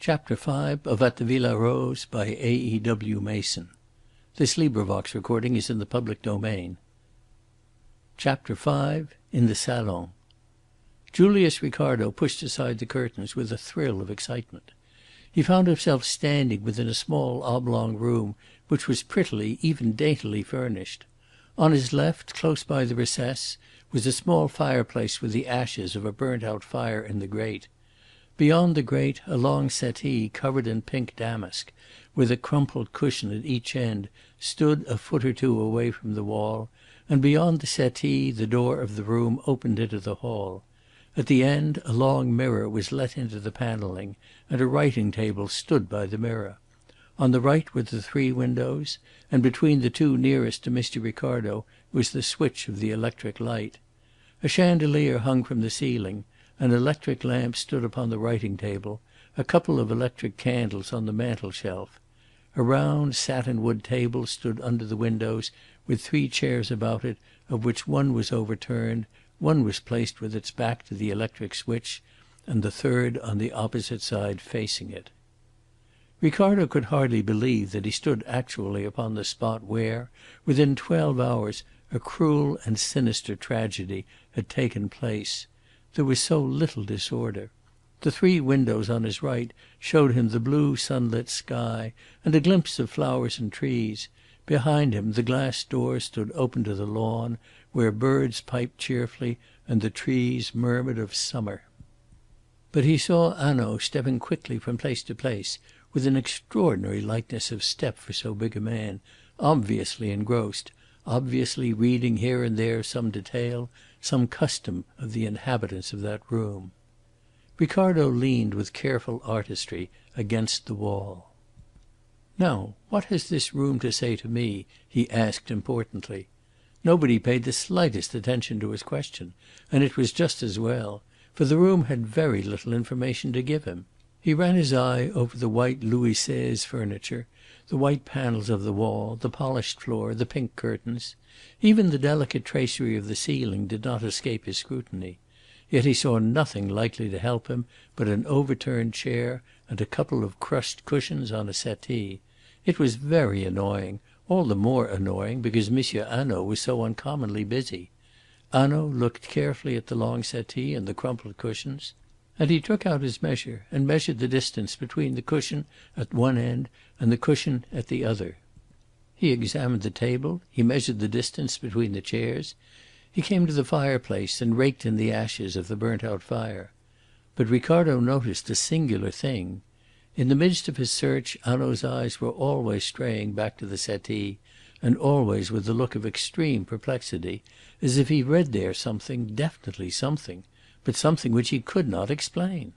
Chapter 5 of At the Villa Rose by A.E.W. Mason. This recording is in the public domain. Chapter 5 in the Salon. Julius Ricardo pushed aside the curtains with a thrill of excitement. He found himself standing within a small oblong room which was prettily, even daintily furnished. On his left, close by the recess, was a small fireplace with the ashes of a burnt-out fire in the grate. Beyond the grate a long settee covered in pink damask, with a crumpled cushion at each end, stood a foot or two away from the wall, and beyond the settee the door of the room opened into the hall. At the end a long mirror was let into the panelling, and a writing table stood by the mirror. On the right were the three windows, and between the two nearest to Mr. Ricardo was the switch of the electric light. A chandelier hung from the ceiling, an electric lamp stood upon the writing table, a couple of electric candles on the mantel shelf. A round satin-wood table stood under the windows with three chairs about it, of which one was overturned, one was placed with its back to the electric switch, and the third on the opposite side facing it. Ricardo could hardly believe that he stood actually upon the spot where, within 12 hours, a cruel and sinister tragedy had taken place. There was so little disorder. The three windows on his right showed him the blue sunlit sky and a glimpse of flowers and trees. Behind him the glass doors stood open to the lawn, where birds piped cheerfully and the trees murmured of summer. But he saw Hanaud stepping quickly from place to place, with an extraordinary lightness of step for so big a man, obviously engrossed, obviously reading here and there some detail, some custom of the inhabitants of that room. Ricardo leaned with careful artistry against the wall. "Now, what has this room to say to me?" he asked importantly. Nobody paid the slightest attention to his question, and it was just as well, for the room had very little information to give him. He ran his eye over the white Louis XVI furniture, the white panels of the wall, the polished floor, the pink curtains. Even the delicate tracery of the ceiling did not escape his scrutiny. Yet he saw nothing likely to help him but an overturned chair and a couple of crushed cushions on a settee. It was very annoying, all the more annoying because Monsieur Hanaud was so uncommonly busy. Hanaud looked carefully at the long settee and the crumpled cushions, and he took out his measure and measured the distance between the cushion at one end and the cushion at the other. He examined the table, he measured the distance between the chairs, he came to the fireplace and raked in the ashes of the burnt-out fire. But Ricardo noticed a singular thing. In the midst of his search Hanaud's eyes were always straying back to the settee, and always with a look of extreme perplexity, as if he read there something, definitely something, but something which he could not explain.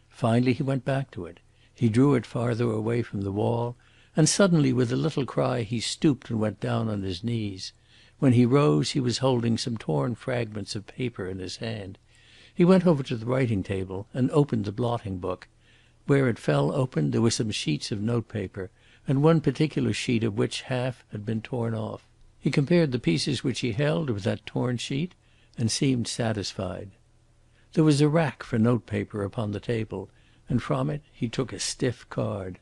Finally he went back to it. He drew it farther away from the wall, and suddenly with a little cry he stooped and went down on his knees. When he rose he was holding some torn fragments of paper in his hand. He went over to the writing table and opened the blotting book. Where it fell open there were some sheets of notepaper, and one particular sheet of which half had been torn off. He compared the pieces which he held with that torn sheet and seemed satisfied. There was a rack for notepaper upon the table, and from it he took a stiff card.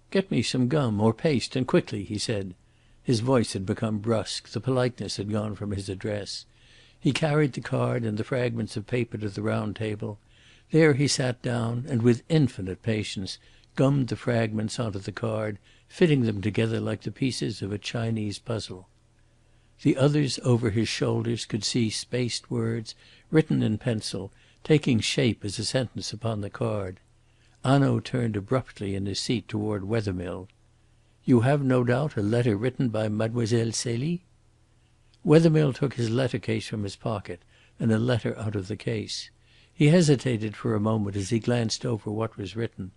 "Get me some gum or paste, and quickly," he said. His voice had become brusque, the politeness had gone from his address. He carried the card and the fragments of paper to the round table. There he sat down and, with infinite patience, gummed the fragments onto the card, fitting them together like the pieces of a Chinese puzzle. The others over his shoulders could see spaced words, written in pencil, taking shape as a sentence upon the card. Hanaud turned abruptly in his seat toward Wethermill. "You have, no doubt, a letter written by Mademoiselle Celie?" Wethermill took his letter case from his pocket and a letter out of the case. He hesitated for a moment as he glanced over what was written.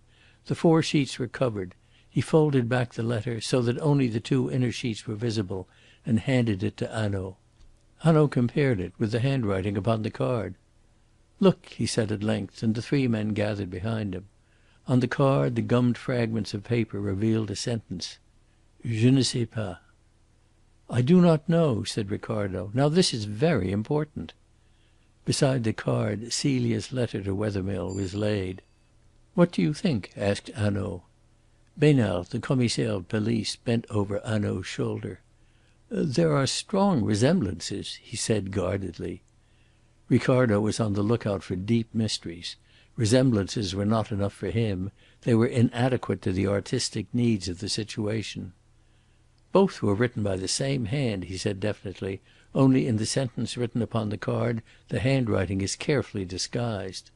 The 4 sheets were covered. He folded back the letter so that only the 2 inner sheets were visible, and handed it to Hanaud. Hanaud compared it with the handwriting upon the card. "Look," he said at length, and the 3 men gathered behind him. On the card the gummed fragments of paper revealed a sentence. "Je ne sais pas." "I do not know," said Ricardo. "Now this is very important." Beside the card Celia's letter to Wethermill was laid. "What do you think?" asked Hanaud. Besnard, the Commissaire of Police, bent over Hanaud's shoulder. "There are strong resemblances," he said guardedly. Ricardo was on the look out for deep mysteries. Resemblances were not enough for him. They were inadequate to the artistic needs of the situation. "Both were written by the same hand," he said definitely, "only in the sentence written upon the card the handwriting is carefully disguised."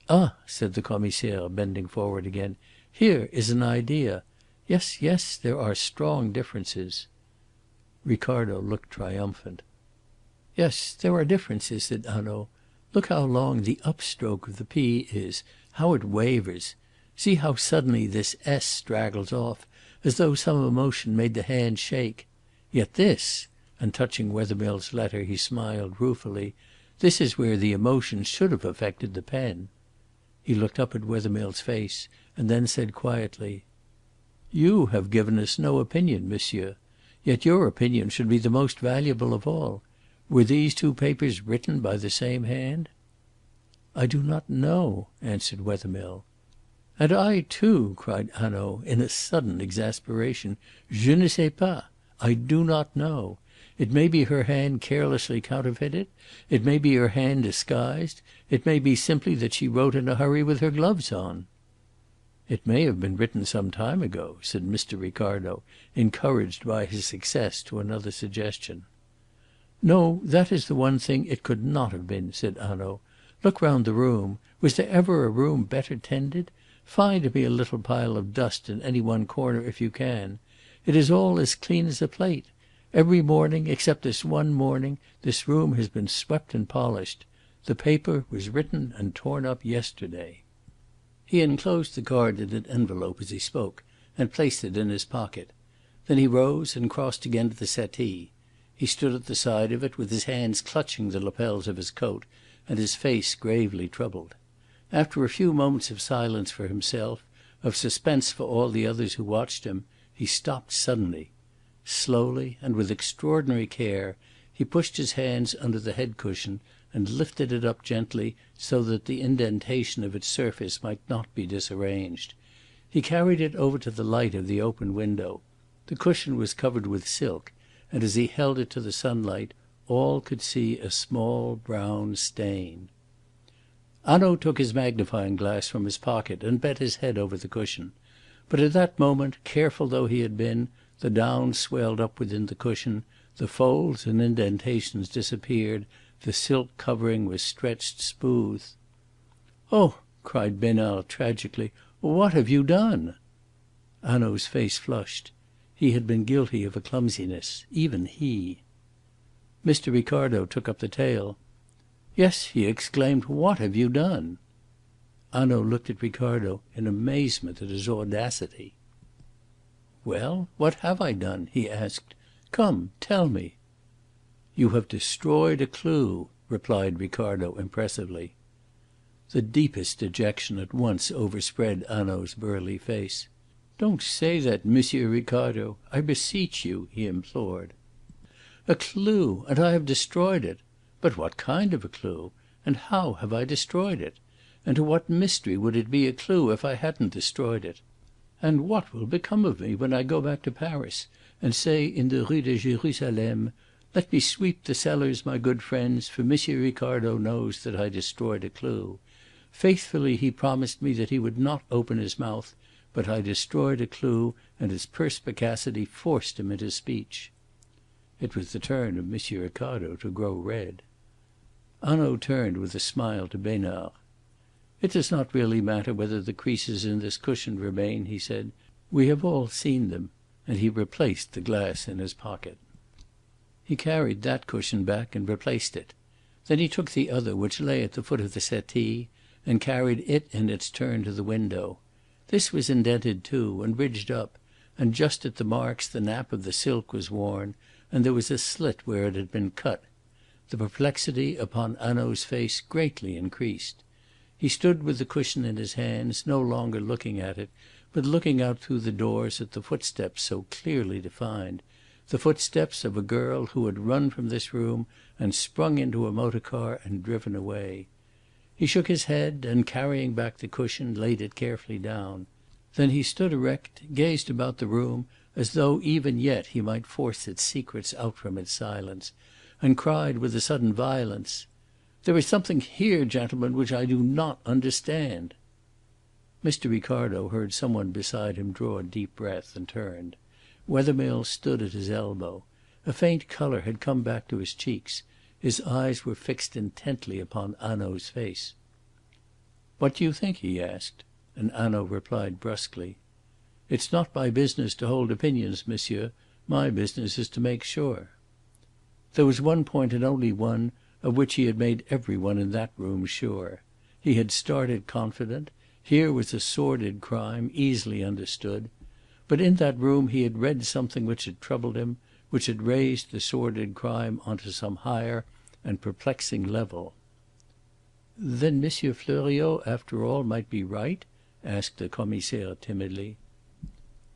"Ah!" said the Commissaire, bending forward again. "Here is an idea. Yes, yes, there are strong differences." Ricardo looked triumphant. "Yes, there are differences," said Hanaud. "Look how long the upstroke of the P is, how it wavers. See how suddenly this S straggles off, as though some emotion made the hand shake. Yet this," and touching Wethermill's letter he smiled ruefully, "this is where the emotion should have affected the pen." He looked up at Wethermill's face and then said quietly: "You have given us no opinion, monsieur. Yet your opinion should be the most valuable of all. Were these two papers written by the same hand?" "I do not know," answered Wethermill. "And I too," cried Hanaud in a sudden exasperation. "Je ne sais pas. I do not know. It may be her hand carelessly counterfeited. It may be her hand disguised. It may be simply that she wrote in a hurry with her gloves on." "It may have been written some time ago," said Mr. Ricardo, encouraged by his success to another suggestion. "No, that is the one thing it could not have been," said Hanaud. "Look round the room. Was there ever a room better tended? Find me a little pile of dust in any one corner if you can. It is all as clean as a plate. Every morning, except this one morning, this room has been swept and polished. The paper was written and torn up yesterday." He enclosed the card in an envelope as he spoke, and placed it in his pocket. Then he rose and crossed again to the settee. He stood at the side of it with his hands clutching the lapels of his coat and his face gravely troubled. After a few moments of silence for himself, of suspense for all the others who watched him, he stopped suddenly. Slowly and with extraordinary care he pushed his hands under the head cushion and lifted it up gently so that the indentation of its surface might not be disarranged. He carried it over to the light of the open window. The cushion was covered with silk, and as he held it to the sunlight all could see a small brown stain. Hanaud took his magnifying glass from his pocket and bent his head over the cushion. But at that moment, careful though he had been, the down swelled up within the cushion, the folds and indentations disappeared, the silk covering was stretched smooth. "Oh!" cried Besnard tragically. "What have you done?" Hanaud's face flushed. He had been guilty of a clumsiness, even he. Mr. Ricardo took up the tale. "Yes," he exclaimed, "what have you done?" Hanaud looked at Ricardo in amazement at his audacity. "Well, what have I done?" he asked. "Come, tell me." "You have destroyed a clue," replied Ricardo impressively. The deepest dejection at once overspread Hanaud's burly face. "Don't say that, Monsieur Ricardo. I beseech you," he implored. "A clue! And I have destroyed it! But what kind of a clue? And how have I destroyed it? And to what mystery would it be a clue if I hadn't destroyed it? And what will become of me when I go back to Paris and say in the Rue de Jérusalem, 'Let me sweep the cellars, my good friends, for Monsieur Ricardo knows that I destroyed a clue. Faithfully he promised me that he would not open his mouth, but I destroyed a clue, and his perspicacity forced him into speech.'" It was the turn of Monsieur Ricardo to grow red. Hanaud turned with a smile to Besnard. "It does not really matter whether the creases in this cushion remain," he said. "We have all seen them." And he replaced the glass in his pocket. He carried that cushion back and replaced it. Then he took the other, which lay at the foot of the settee, and carried it in its turn to the window. This was indented too, and ridged up, and just at the marks the nap of the silk was worn, and there was a slit where it had been cut. The perplexity upon Hanaud's face greatly increased. He stood with the cushion in his hands, no longer looking at it, but looking out through the doors at the footsteps so clearly defined, the footsteps of a girl who had run from this room and sprung into a motor car and driven away. He shook his head, and, carrying back the cushion, laid it carefully down. Then he stood erect, gazed about the room as though even yet he might force its secrets out from its silence, and cried with a sudden violence: "There is something here, gentlemen, which I do not understand." Mr. Ricardo heard some one beside him draw a deep breath, and turned. Wethermill stood at his elbow. A faint colour had come back to his cheeks. His eyes were fixed intently upon Hanaud's face. "What do you think?" he asked, and Hanaud replied brusquely: "It's not my business to hold opinions, monsieur. My business is to make sure." There was one point, and only one, of which he had made every one in that room sure. He had started confident. Here was a sordid crime, easily understood. But in that room he had read something which had troubled him, which had raised the sordid crime on to some higher and perplexing level. "Then Monsieur Fleuriot, after all, might be right?" asked the Commissaire timidly.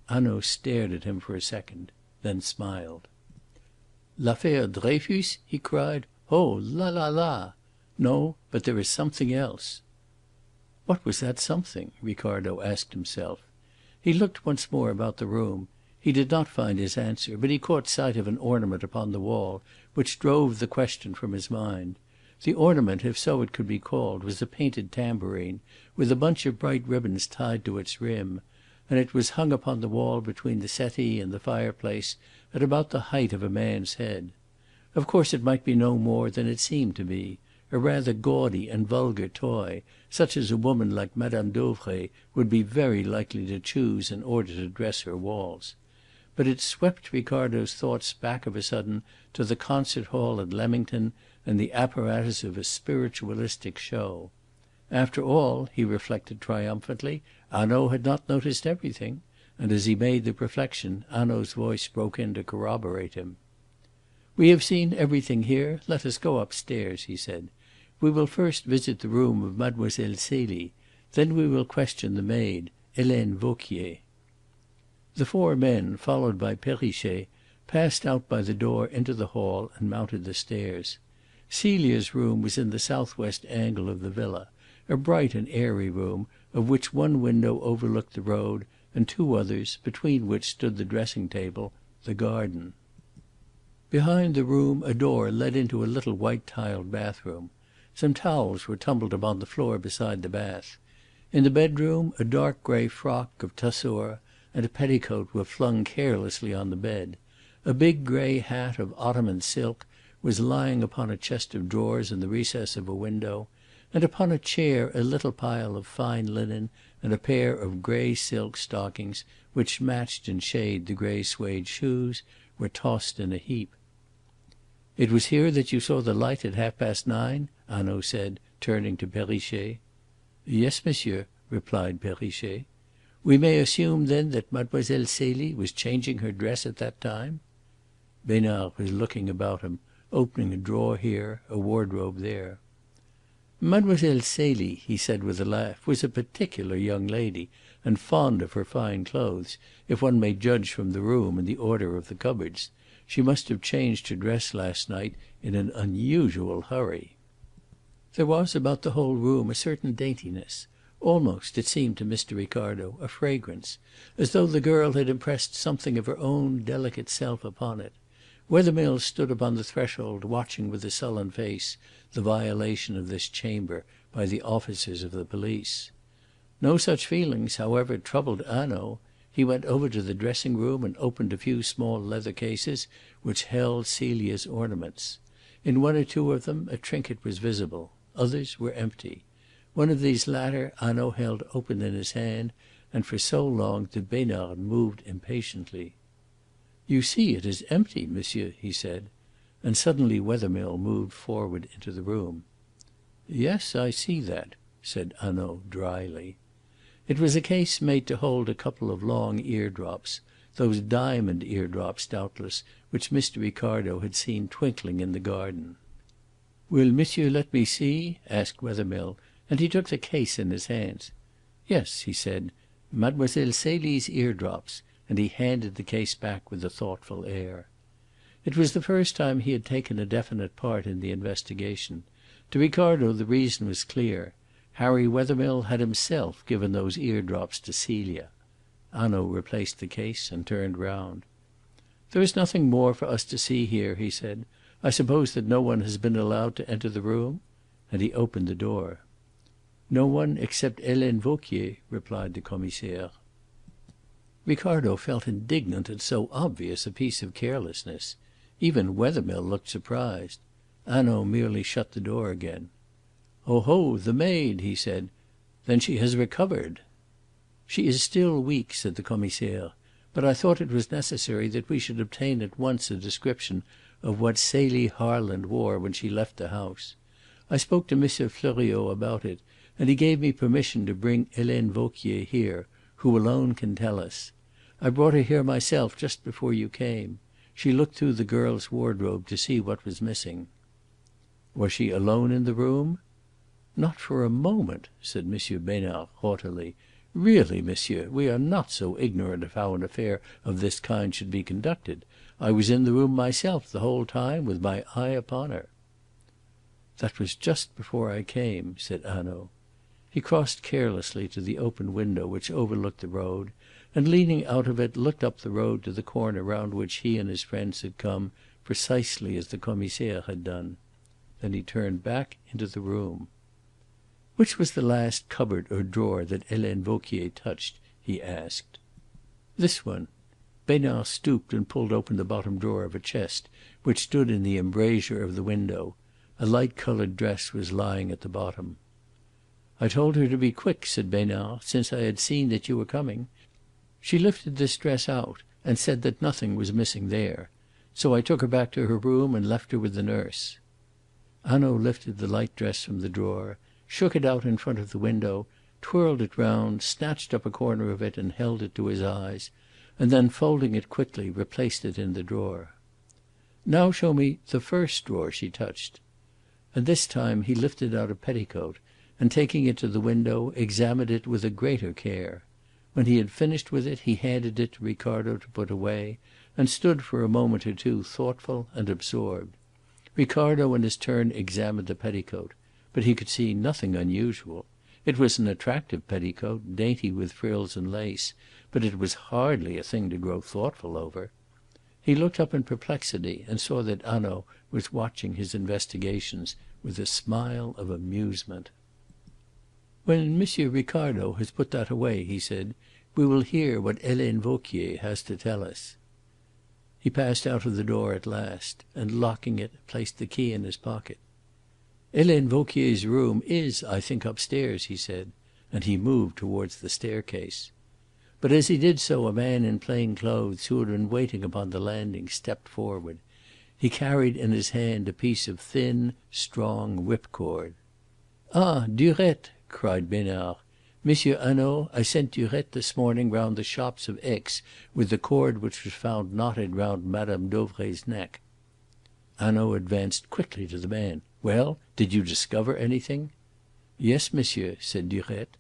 Hanaud stared at him for a second, then smiled. "L'affaire Dreyfus?" he cried. "Oh, la la la! No, but there is something else." What was that something? Ricardo asked himself. He looked once more about the room. He did not find his answer, but he caught sight of an ornament upon the wall which drove the question from his mind. The ornament, if so it could be called, was a painted tambourine, with a bunch of bright ribbons tied to its rim, and it was hung upon the wall between the settee and the fireplace at about the height of a man's head. Of course it might be no more than it seemed to be, a rather gaudy and vulgar toy, such as a woman like Madame Dauvray would be very likely to choose in order to dress her walls. But it swept Ricardo's thoughts back of a sudden to the concert hall at Leamington and the apparatus of a spiritualistic show. After all, he reflected triumphantly, Hanaud had not noticed everything, and as he made the reflection Hanaud's voice broke in to corroborate him. "We have seen everything here. Let us go upstairs," he said. "We will first visit the room of Mademoiselle Celie. Then we will question the maid, Helene Vauquier." The four men, followed by Perrichet, passed out by the door into the hall and mounted the stairs. Celia's room was in the southwest angle of the villa, a bright and airy room, of which one window overlooked the road, and two others, between which stood the dressing table, the garden. Behind the room a door led into a little white tiled bathroom. Some towels were tumbled upon the floor beside the bath. In the bedroom a dark grey frock of tussore and a petticoat were flung carelessly on the bed. A big grey hat of Ottoman silk was lying upon a chest of drawers in the recess of a window, and upon a chair a little pile of fine linen and a pair of grey silk stockings, which matched in shade the grey suede shoes, were tossed in a heap. "It was here that you saw the light at 9:30?" Hanaud said, turning to Perrichet. "Yes, monsieur," replied Perrichet. "We may assume, then, that Mademoiselle Celie was changing her dress at that time?" Besnard was looking about him, opening a drawer here, a wardrobe there. "Mademoiselle Celie," he said with a laugh, "was a particular young lady, and fond of her fine clothes, if one may judge from the room and the order of the cupboards. She must have changed her dress last night in an unusual hurry." There was about the whole room a certain daintiness, almost, it seemed to Mr. Ricardo, a fragrance, as though the girl had impressed something of her own delicate self upon it. Wethermill stood upon the threshold watching with a sullen face the violation of this chamber by the officers of the police. No such feelings, however, troubled Hanaud. He went over to the dressing room and opened a few small leather cases which held Celia's ornaments. In one or two of them a trinket was visible. Others were empty. One of these latter Hanaud held open in his hand, and for so long that Besnard moved impatiently. "You see it is empty, monsieur," he said, and suddenly Wethermill moved forward into the room. "Yes, I see that," said Hanaud dryly. It was a case made to hold a couple of long eardrops, those diamond eardrops, doubtless, which Mr. Ricardo had seen twinkling in the garden. "Will monsieur let me see?" asked Wethermill, and he took the case in his hands. "Yes," he said, "Mademoiselle Celie's eardrops," and he handed the case back with a thoughtful air. It was the first time he had taken a definite part in the investigation, To Ricardo the reason was clear. Harry Wethermill had himself given those eardrops to Celia. Hanaud replaced the case and turned round. "There is nothing more for us to see here," he said. "I suppose that no one has been allowed to enter the room?" And he opened the door. "No one except Helene Vauquier," replied the Commissaire. Ricardo felt indignant at so obvious a piece of carelessness. Even Wethermill looked surprised. Hanaud merely shut the door again. "Oho, the maid!" he said. "Then she has recovered." "She is still weak," said the Commissaire. "But I thought it was necessary that we should obtain at once a description of what Celia Harland wore when she left the house. I spoke to M. Fleuriot about it, and he gave me permission to bring Helene Vauquier here, who alone can tell us. I brought her here myself just before you came. She looked through the girl's wardrobe to see what was missing." "Was she alone in the room?" "Not for a moment," said M. Besnard haughtily. "Really, monsieur, we are not so ignorant of how an affair of this kind should be conducted. I was in the room myself the whole time, with my eye upon her." "That was just before I came," said Hanaud. He crossed carelessly to the open window which overlooked the road, and leaning out of it looked up the road to the corner round which he and his friends had come, precisely as the Commissaire had done. Then he turned back into the room. "Which was the last cupboard or drawer that Helene Vauquier touched?" he asked. "This one." Besnard stooped and pulled open the bottom drawer of a chest which stood in the embrasure of the window. A light coloured dress was lying at the bottom. "I told her to be quick," said Besnard, "since I had seen that you were coming. She lifted this dress out and said that nothing was missing there. So I took her back to her room and left her with the nurse." Hanaud lifted the light dress from the drawer, shook it out in front of the window, twirled it round, snatched up a corner of it and held it to his eyes, and then, folding it quickly, replaced it in the drawer. "Now show me the first drawer she touched." And this time he lifted out a petticoat, and taking it to the window, examined it with a greater care. When he had finished with it he handed it to Ricardo to put away, and stood for a moment or two thoughtful and absorbed. Ricardo in his turn examined the petticoat, but he could see nothing unusual. It was an attractive petticoat, dainty with frills and lace, but it was hardly a thing to grow thoughtful over. He looked up in perplexity and saw that Hanaud was watching his investigations with a smile of amusement. "When Monsieur Ricardo has put that away," he said, "we will hear what Helene Vauquier has to tell us." He passed out of the door at last, and locking it, placed the key in his pocket. "Helene Vauquier's room is, I think, upstairs," he said, and he moved towards the staircase. But as he did so a man in plain clothes who had been waiting upon the landing stepped forward. He carried in his hand a piece of thin, strong whipcord. "Ah, Durette!" cried Besnard. "Monsieur Hanaud, I sent Durette this morning round the shops of Aix with the cord which was found knotted round Madame Dauvray's neck." Hanaud advanced quickly to the man. "Well, did you discover anything?" "Yes, monsieur," said Durette.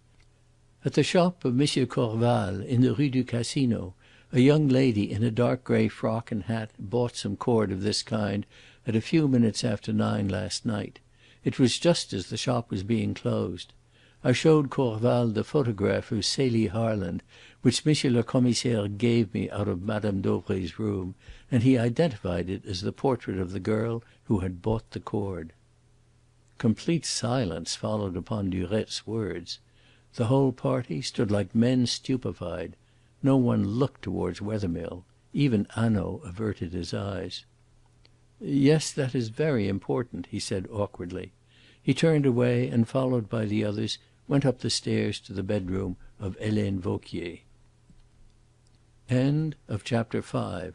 "At the shop of Monsieur Corval in the Rue du Casino, a young lady in a dark grey frock and hat bought some cord of this kind at a few minutes after 9 last night. It was just as the shop was being closed. I showed Corval the photograph of Celia Harland which Monsieur le Commissaire gave me out of Madame Dauvray's room, and he identified it as the portrait of the girl who had bought the cord." Complete silence followed upon Durette's words. The whole party stood like men stupefied. No one looked towards Wethermill. Even Hanaud averted his eyes. "Yes, that is very important," he said awkwardly. He turned away and, followed by the others, went up the stairs to the bedroom of Helene Vauquier. Chapter 6